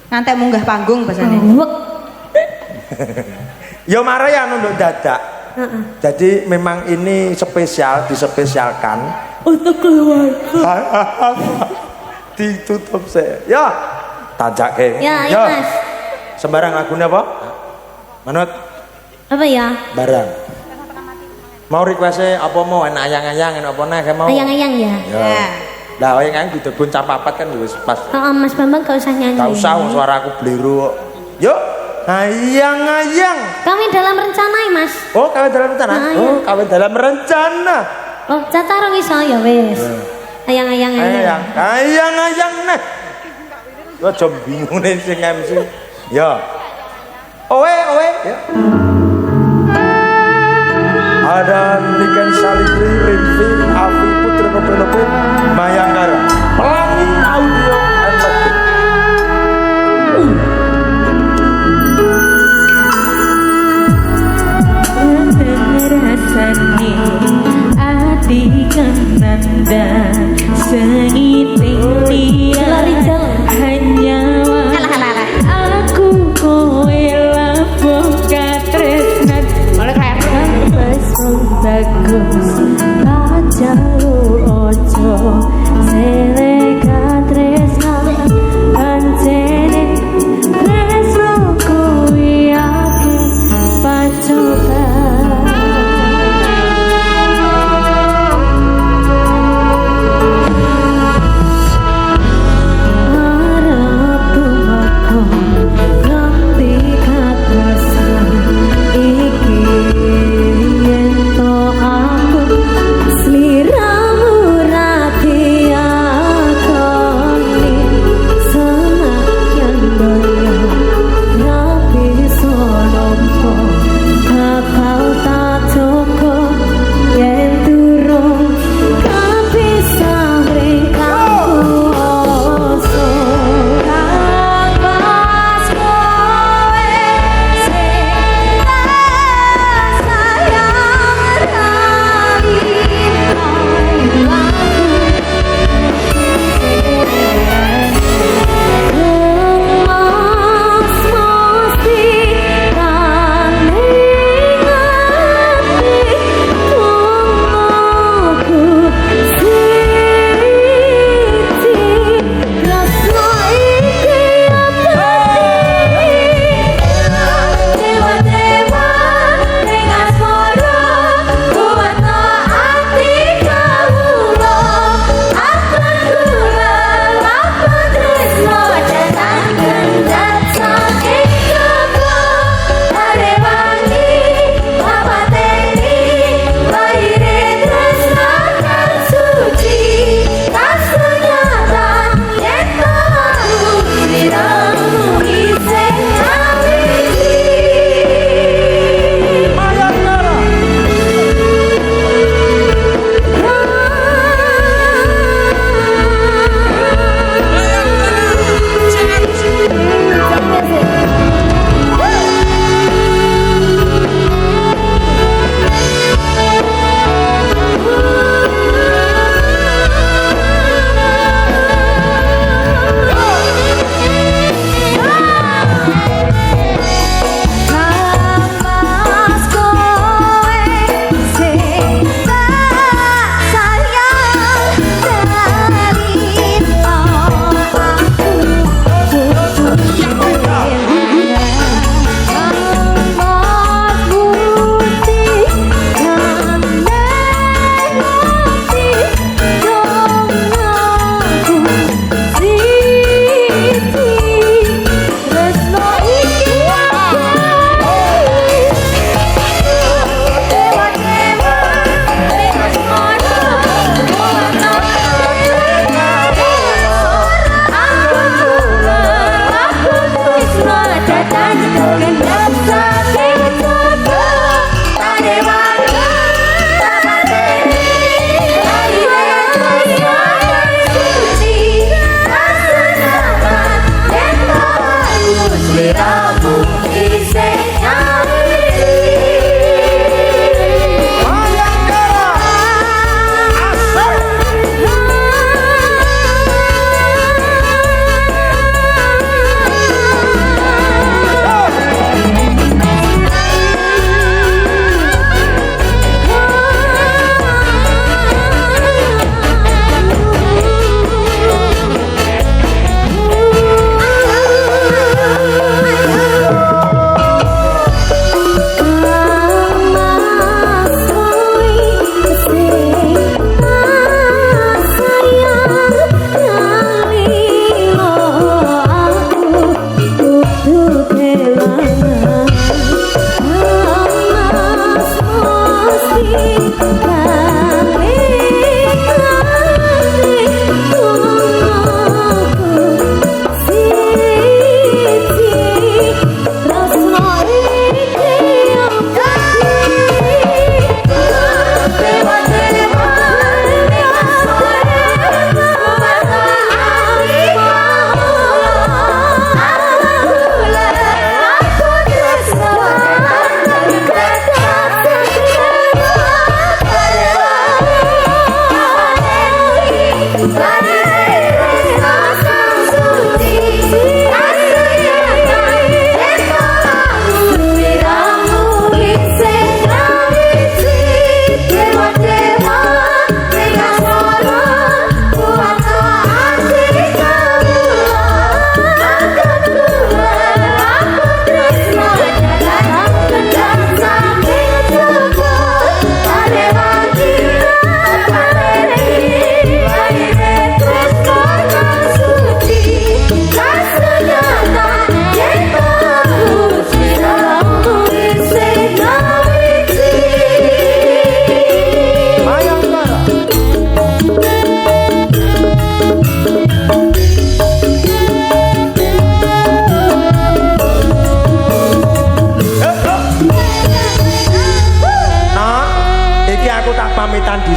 Ngantek munggah panggung bahasane. Yo mare ya nunduk dadak. Jadi memang ini spesial, dispesialkan untuk keluarga. Ditutup saya. Ya, tajake. Ya, Yo. Mas. Sembarang lagunya apa? Manut. Apa ya? Barang. Mau request apa mau ayang-ayang apa nek mau? Ayang-ayang ya. Ya. Lah ayang-ayang didebun capapat kan wis pas. Mas Bambang gak usah nyanyi. Gak usah suara aku bleru kok. Yuk, ayang-ayang. Kami dalam rencana ya, Mas. Oh, kawin dalam rencana? Oh, kawin dalam rencana. Oh, cacar iso ya wis. Ayang-ayang. Ayang-ayang nih. Lo jom bingung nih sing MC. Ya. Owe. Ya. Ada Niken Salibri, Rinfi, Afi, Putri Penelope, Mayangkara, Pelangi Audio Entertainment. Rasane ati kenanda sengiting dia hanya aku kowe labuh katresnan bagus aja lu ojo selek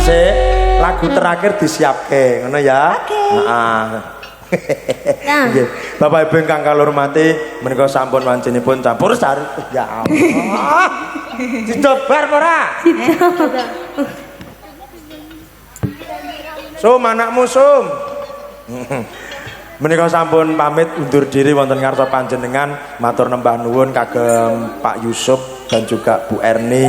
Sik, lagu terakhir disiapke, ngono ya. Heeh. Nggih. Bapak Ibu ingkang kula hormati, menika sampun wancinipun campur sari. Ya Allah. Dicobar ora? Sum anakmu sum. Menika sampun pamit undur diri wonten ngarsa panjenengan, matur nembah nuwun kagem Pak Yusuf dan juga Bu Erni.